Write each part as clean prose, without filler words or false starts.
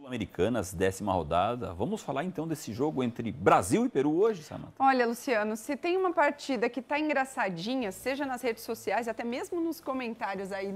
Sul-Americanas, 10ª rodada. Vamos falar então desse jogo entre Brasil e Peru hoje, Samantha? Olha, Luciano, se tem uma partida que está engraçadinha, seja nas redes sociais, até mesmo nos comentários aí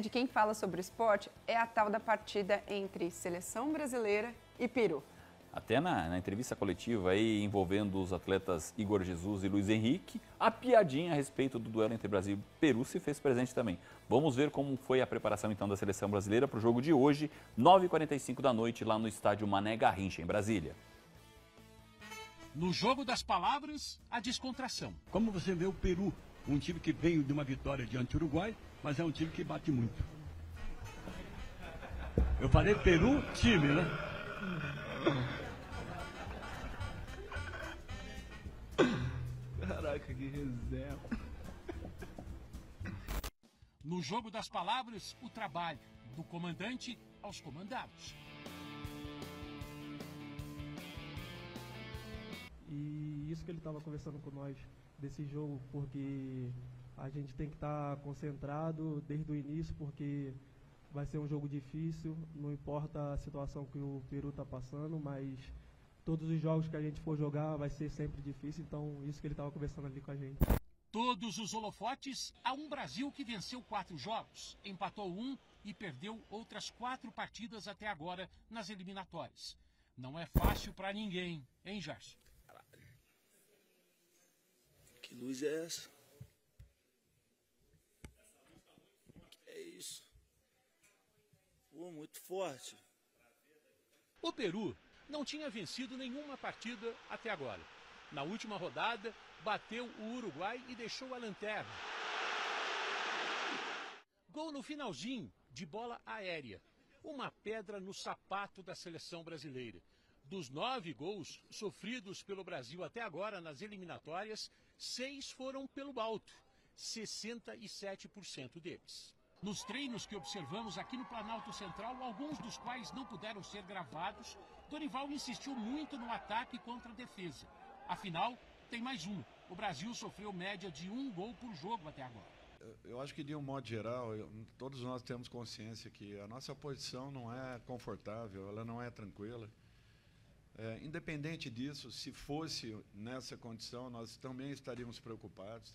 de quem fala sobre esporte, é a tal da partida entre Seleção Brasileira e Peru. Até na entrevista coletiva aí envolvendo os atletas Igor Jesus e Luiz Henrique, a piadinha a respeito do duelo entre Brasil e Peru se fez presente também. Vamos ver como foi a preparação então da seleção brasileira para o jogo de hoje, 9h45 da noite, lá no estádio Mané Garrincha, em Brasília. No jogo das palavras, a descontração. Como você vê o Peru, um time que veio de uma vitória diante do Uruguai, mas é um time que bate muito. Eu falei Peru, time, né? Caraca, que resenha. No jogo das palavras, o trabalho, do comandante aos comandados. E isso que ele estava conversando com nós desse jogo, porque a gente tem que estar concentrado desde o início, porque vai ser um jogo difícil, não importa a situação que o Peru está passando, mas todos os jogos que a gente for jogar vai ser sempre difícil, então isso que ele estava conversando ali com a gente. Todos os holofotes a um Brasil que venceu 4 jogos, empatou 1 e perdeu outras 4 partidas até agora nas eliminatórias. Não é fácil para ninguém, hein, Gerson? Que luz é essa? Que é isso? Pô, muito forte. O Peru não tinha vencido nenhuma partida até agora. Na última rodada, bateu o Uruguai e deixou a lanterna. Gol no finalzinho, de bola aérea. Uma pedra no sapato da seleção brasileira. Dos 9 gols sofridos pelo Brasil até agora nas eliminatórias, 6 foram pelo alto, 67% deles. Nos treinos que observamos aqui no Planalto Central, alguns dos quais não puderam ser gravados, Dorival insistiu muito no ataque contra a defesa. Afinal, tem mais um. O Brasil sofreu média de 1 gol por jogo até agora. Eu acho que, de um modo geral, todos nós temos consciência que a nossa posição não é confortável, ela não é tranquila. Independente disso, se fosse nessa condição, nós também estaríamos preocupados,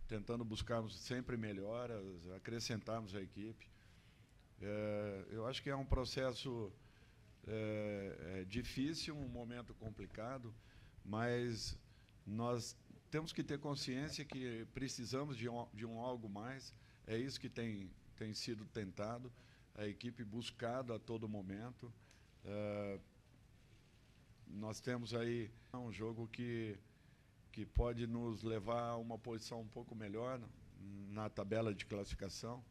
tentando buscarmos sempre melhoras, acrescentarmos a equipe. Eu acho que é um processo difícil, um momento complicado, mas nós temos que ter consciência que precisamos de um algo mais. É isso que tem sido tentado, a equipe buscado a todo momento. Nós temos aí um jogo que pode nos levar a uma posição um pouco melhor na tabela de classificação,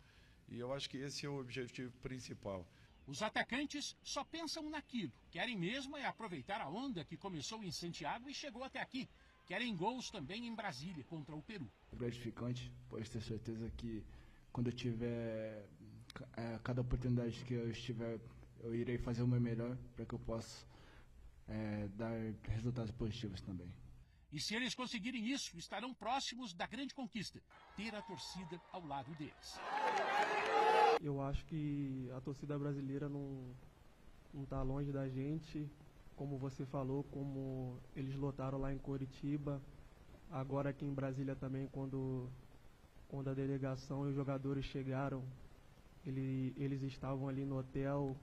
e eu acho que esse é o objetivo principal. Os atacantes só pensam naquilo. Querem mesmo é aproveitar a onda que começou em Santiago e chegou até aqui. Querem gols também em Brasília, contra o Peru. É gratificante, pode ter certeza que quando eu tiver, cada oportunidade que eu estiver, eu irei fazer o meu melhor para que eu possa dar resultados positivos também. E se eles conseguirem isso, estarão próximos da grande conquista, ter a torcida ao lado deles. Eu acho que a torcida brasileira não está longe da gente, como você falou, como eles lotaram lá em Coritiba, agora aqui em Brasília também, quando a delegação e os jogadores chegaram, eles estavam ali no hotel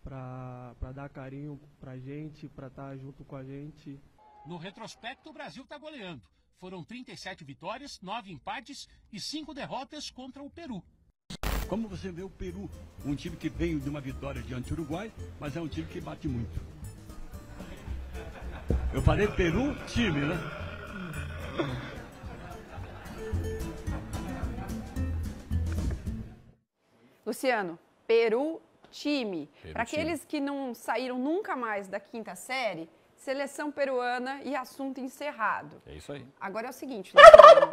para dar carinho para a gente, para estar junto com a gente. No retrospecto, o Brasil está goleando. Foram 37 vitórias, 9 empates e 5 derrotas contra o Peru. Como você vê o Peru, um time que veio de uma vitória diante do Uruguai, mas é um time que bate muito. Eu falei Peru, time, né? Luciano, Peru, time. Para aqueles que não saíram nunca mais da 5ª série, seleção peruana e assunto encerrado. É isso aí. Agora é o seguinte, Luciano.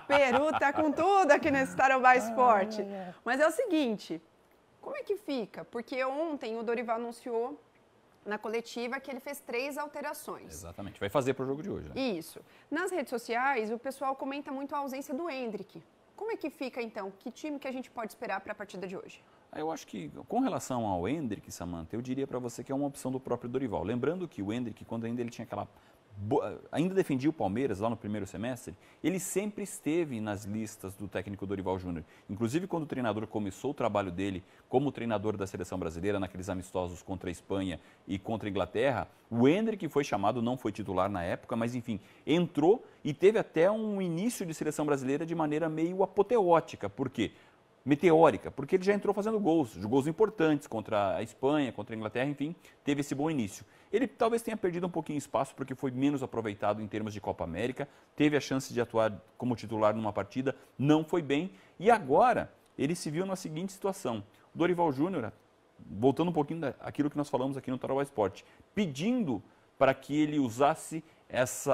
Peru tá com tudo aqui nesse Tarobá Esporte. Mas é o seguinte, como é que fica? Porque ontem o Dorival anunciou na coletiva que ele fez 3 alterações. Exatamente, vai fazer para o jogo de hoje, né? Isso. Nas redes sociais, o pessoal comenta muito a ausência do Endrick. Como é que fica, então? Que time que a gente pode esperar para a partida de hoje? Eu acho que, com relação ao Endrick, Samantha, eu diria para você que é uma opção do próprio Dorival. Lembrando que o Endrick, quando ainda ele tinha ainda defendia o Palmeiras lá no primeiro semestre, ele sempre esteve nas listas do técnico Dorival Júnior. Inclusive, quando o treinador começou o trabalho dele como treinador da seleção brasileira, naqueles amistosos contra a Espanha e contra a Inglaterra, o Endrick foi chamado, não foi titular na época, mas enfim, entrou e teve até um início de seleção brasileira de maneira meio apoteótica. Por quê? Meteórica, porque ele já entrou fazendo gols importantes contra a Espanha, contra a Inglaterra, enfim, teve esse bom início. Ele talvez tenha perdido um pouquinho de espaço porque foi menos aproveitado em termos de Copa América, teve a chance de atuar como titular numa partida, não foi bem, e agora ele se viu na seguinte situação. O Dorival Júnior, voltando um pouquinho daquilo que nós falamos aqui no Tarobá Esporte, pedindo para que ele usasse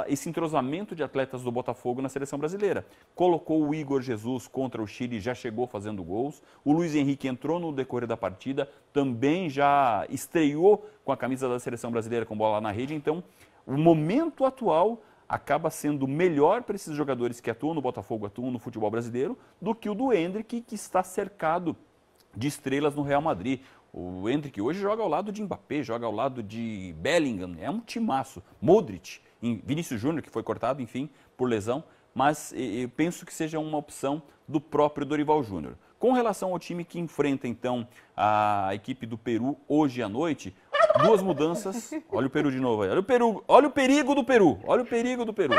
esse entrosamento de atletas do Botafogo na seleção brasileira. Colocou o Igor Jesus contra o Chile, já chegou fazendo gols. O Luiz Henrique entrou no decorrer da partida, também já estreou com a camisa da seleção brasileira com bola na rede. Então, o momento atual acaba sendo melhor para esses jogadores que atuam no Botafogo, atuam no futebol brasileiro, do que o do Endrick, que está cercado de estrelas no Real Madrid. O Endrick hoje joga ao lado de Mbappé, joga ao lado de Bellingham, é um timaço. Modric, Vinícius Júnior, que foi cortado, enfim, por lesão, mas eu penso que seja uma opção do próprio Dorival Júnior. Com relação ao time que enfrenta, então, a equipe do Peru hoje à noite, duas mudanças. Olha o Peru de novo aí. Olha o perigo do Peru. Olha o perigo do Peru.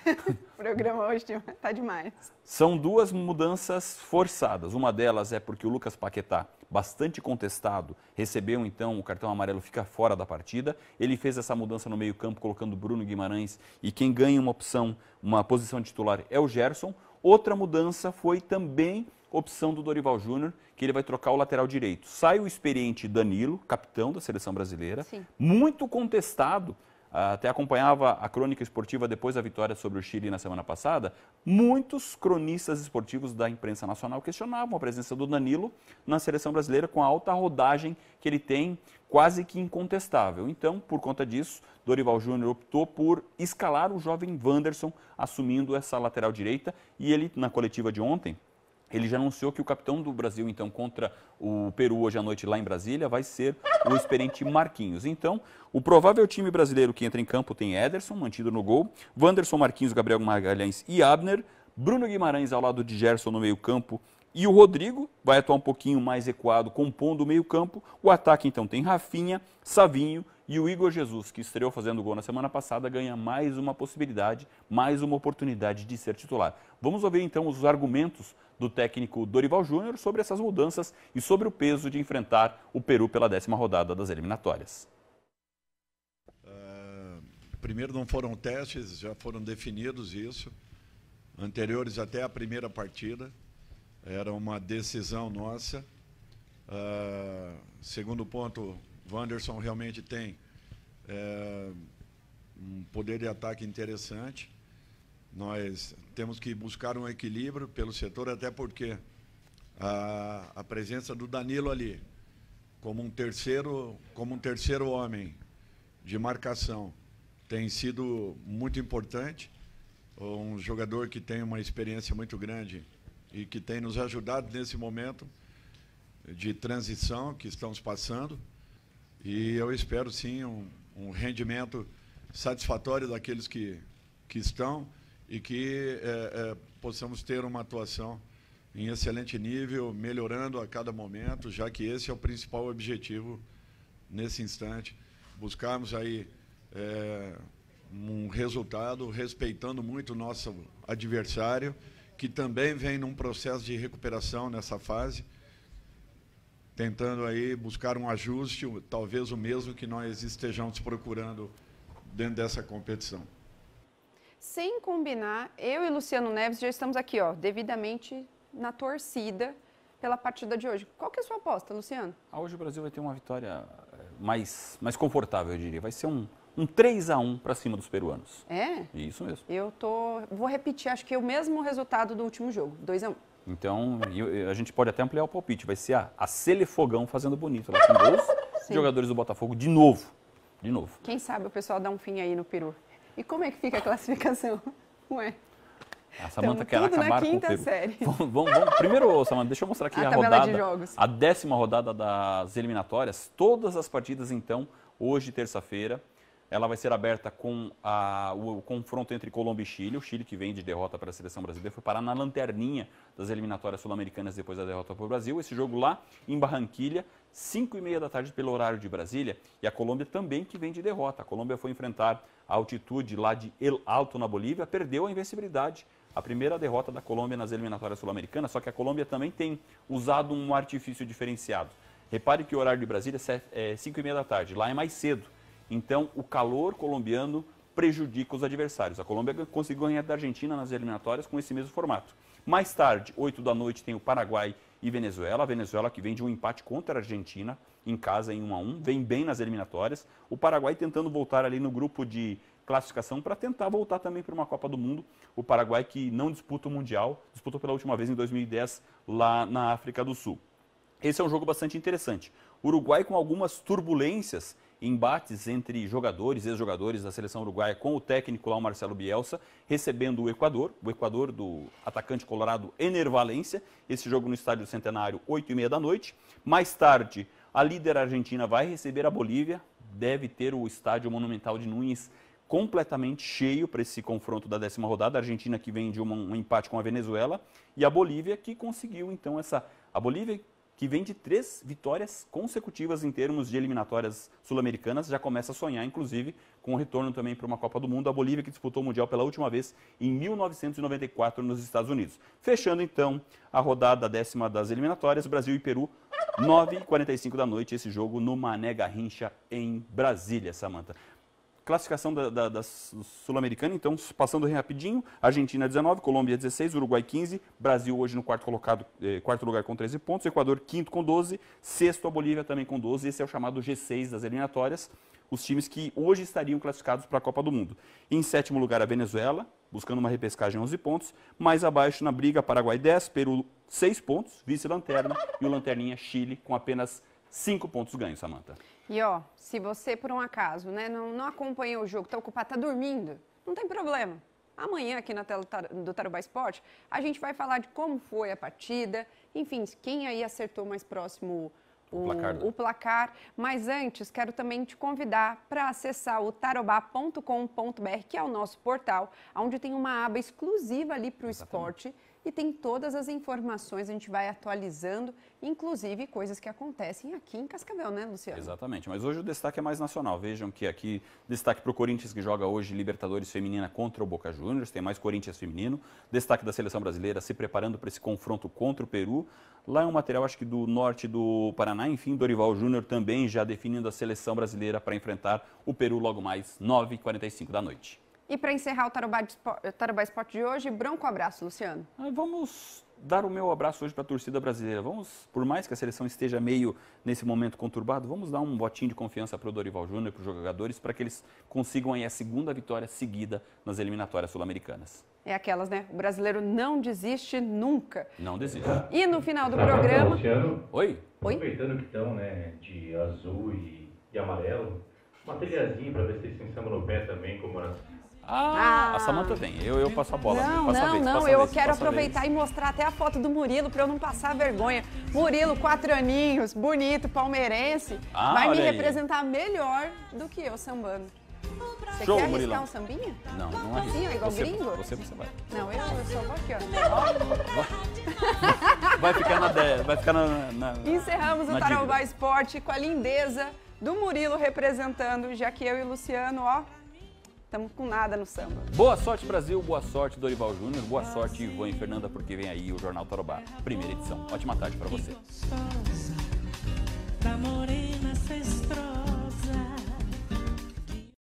O programa hoje tá demais. São duas mudanças forçadas. Uma delas é porque o Lucas Paquetá, bastante contestado, recebeu então o cartão amarelo, fica fora da partida. Ele fez essa mudança no meio-campo, colocando Bruno Guimarães, e quem ganha uma posição de titular é o Gerson. Outra mudança foi também opção do Dorival Júnior, que ele vai trocar o lateral direito. Sai o experiente Danilo, capitão da seleção brasileira, sim, muito contestado. Até acompanhava a crônica esportiva depois da vitória sobre o Chile na semana passada. Muitos cronistas esportivos da imprensa nacional questionavam a presença do Danilo na seleção brasileira com a alta rodagem que ele tem, quase que incontestável. Então, por conta disso, Dorival Júnior optou por escalar o jovem Wanderson assumindo essa lateral direita, e ele, na coletiva de ontem, ele já anunciou que o capitão do Brasil, então, contra o Peru hoje à noite lá em Brasília, vai ser o experiente Marquinhos. Então, o provável time brasileiro que entra em campo tem Ederson, mantido no gol, Wanderson, Marquinhos, Gabriel Magalhães e Abner, Bruno Guimarães ao lado de Gerson no meio-campo, e o Rodrigo vai atuar um pouquinho mais recuado, compondo o meio-campo. O ataque, então, tem Rafinha, Savinho e o Igor Jesus, que estreou fazendo gol na semana passada, ganha mais uma possibilidade, mais uma oportunidade de ser titular. Vamos ouvir, então, os argumentos do técnico Dorival Júnior sobre essas mudanças e sobre o peso de enfrentar o Peru pela 10ª rodada das eliminatórias. Primeiro, não foram testes, já foram definidos isso, anteriores até a primeira partida, era uma decisão nossa. Segundo ponto, Wanderson realmente tem um poder de ataque interessante. Nós temos que buscar um equilíbrio pelo setor, até porque a presença do Danilo ali, como um terceiro homem de marcação, tem sido muito importante. Um jogador que tem uma experiência muito grande e que tem nos ajudado nesse momento de transição que estamos passando. E eu espero, sim, um rendimento satisfatório daqueles que estão, e que possamos ter uma atuação em excelente nível, melhorando a cada momento, já que esse é o principal objetivo nesse instante. Buscarmos aí um resultado respeitando muito o nosso adversário, que também vem num processo de recuperação nessa fase, tentando aí buscar um ajuste, talvez o mesmo que nós estejamos procurando dentro dessa competição. Sem combinar, eu e Luciano Neves já estamos aqui, ó, devidamente na torcida pela partida de hoje. Qual que é a sua aposta, Luciano? Hoje o Brasil vai ter uma vitória mais confortável, eu diria. Vai ser um 3-1 para cima dos peruanos. É? Isso mesmo. Vou repetir, acho que é o mesmo resultado do último jogo, 2-1. Então, a gente pode até ampliar o palpite. Vai ser a Celefogão fazendo bonito lá com gols. Jogadores do Botafogo de novo. De novo. Quem sabe o pessoal dá um fim aí no Peru. E como é que fica a classificação? Ué. A Samanta quer tudo acabar na quinta com o Peru. série. Vamos. Primeiro, Samanta, deixa eu mostrar aqui A a tabela rodada. de jogos. A 10ª rodada das eliminatórias. Todas as partidas, então, hoje, terça-feira. Ela vai ser aberta com o confronto entre Colômbia e Chile. O Chile, que vem de derrota para a seleção brasileira, foi parar na lanterninha das eliminatórias sul-americanas depois da derrota para o Brasil. Esse jogo lá em Barranquilha, 5h30 da tarde pelo horário de Brasília. E a Colômbia também, que vem de derrota. A Colômbia foi enfrentar a altitude lá de El Alto, na Bolívia, perdeu a invencibilidade. A primeira derrota da Colômbia nas eliminatórias sul-americanas, só que a Colômbia também tem usado um artifício diferenciado. Repare que o horário de Brasília é 5h30 da tarde, lá é mais cedo. Então, o calor colombiano prejudica os adversários. A Colômbia conseguiu ganhar da Argentina nas eliminatórias com esse mesmo formato. Mais tarde, 8 da noite, tem o Paraguai e Venezuela. A Venezuela, que vem de um empate contra a Argentina, em casa em 1-1, vem bem nas eliminatórias. O Paraguai tentando voltar ali no grupo de classificação para tentar voltar também para uma Copa do Mundo. O Paraguai, que não disputa o Mundial, disputou pela última vez em 2010 lá na África do Sul. Esse é um jogo bastante interessante. O Uruguai com algumas turbulências, embates entre jogadores, ex-jogadores da seleção uruguaia com o técnico lá, o Marcelo Bielsa, recebendo o Equador do atacante colorado Ener Valencia. Esse jogo no Estádio Centenário, 8h30 da noite. Mais tarde, a líder argentina vai receber a Bolívia, deve ter o Estádio Monumental de Núñez completamente cheio para esse confronto da 10ª rodada. A Argentina, que vem de um empate com a Venezuela, e a Bolívia, que conseguiu então a Bolívia, que vem de 3 vitórias consecutivas em termos de eliminatórias sul-americanas, já começa a sonhar, inclusive, com o retorno também para uma Copa do Mundo. A Bolívia, que disputou o Mundial pela última vez em 1994 nos Estados Unidos. Fechando, então, a rodada 10ª das eliminatórias, Brasil e Peru, 9h45 da noite, esse jogo no Mané Garrincha, em Brasília, Samanta. Classificação da Sul-Americana, então, passando rapidinho, Argentina 19, Colômbia 16, Uruguai 15, Brasil hoje no quarto lugar com 13 pontos, Equador quinto com 12, sexto a Bolívia também com 12, esse é o chamado G6 das eliminatórias, os times que hoje estariam classificados para a Copa do Mundo. Em sétimo lugar a Venezuela, buscando uma repescagem 11 pontos, mais abaixo na briga Paraguai 10, Peru 6 pontos, vice-lanterna, e o lanterninha Chile com apenas 5 pontos ganhos, Samanta. E ó, se você por um acaso não acompanhou o jogo, está ocupado, está dormindo, não tem problema. Amanhã aqui na tela do Tarobá Esporte, a gente vai falar de como foi a partida, enfim, quem aí acertou mais próximo o placar. Mas antes, quero também te convidar para acessar o tarobá.com.br, que é o nosso portal, onde tem uma aba exclusiva ali para o esporte. E tem todas as informações, a gente vai atualizando, inclusive coisas que acontecem aqui em Cascavel, né, Luciano? Exatamente, mas hoje o destaque é mais nacional. Vejam que aqui, destaque para o Corinthians, que joga hoje Libertadores Feminina contra o Boca Juniors, tem mais Corinthians feminino. Destaque da seleção brasileira se preparando para esse confronto contra o Peru. Lá é um material, acho que do norte do Paraná, enfim, Dorival Júnior também já definindo a seleção brasileira para enfrentar o Peru logo mais, 9h45 da noite. E para encerrar o Tarobá Esporte de hoje, bronco abraço, Luciano. Vamos dar o meu abraço hoje para a torcida brasileira. Vamos, por mais que a seleção esteja meio nesse momento conturbado, vamos dar um votinho de confiança para o Dorival Júnior e para os jogadores, para que eles consigam aí a segunda vitória seguida nas eliminatórias sul-americanas. É aquelas, né? O brasileiro não desiste nunca. Não desiste. E no final do programa... Luciano, Oi? Aproveitando que estão, né, de azul e amarelo, uma trilhazinha para ver se eles têm samba no pé também, como era... A Samanta tem. Eu passo a bola. Eu quero aproveitar e mostrar até a foto do Murilo para eu não passar vergonha. Murilo, 4 aninhos, bonito, palmeirense, vai me representar melhor do que eu sambando. Você quer arriscar Murilo. Um sambinha? Não é assim, ó, igual gringo? Você vai. Não, eu só vou aqui, ó. Vai ficar na Encerramos o Tarobá Esporte com a lindeza do Murilo representando, já que eu e o Luciano, ó, estamos com nada no samba. Boa sorte, Brasil. Boa sorte, Dorival Júnior. Boa sorte, Ivan e Fernanda, porque vem aí o Jornal Tarobá, primeira edição. Ótima tarde para você.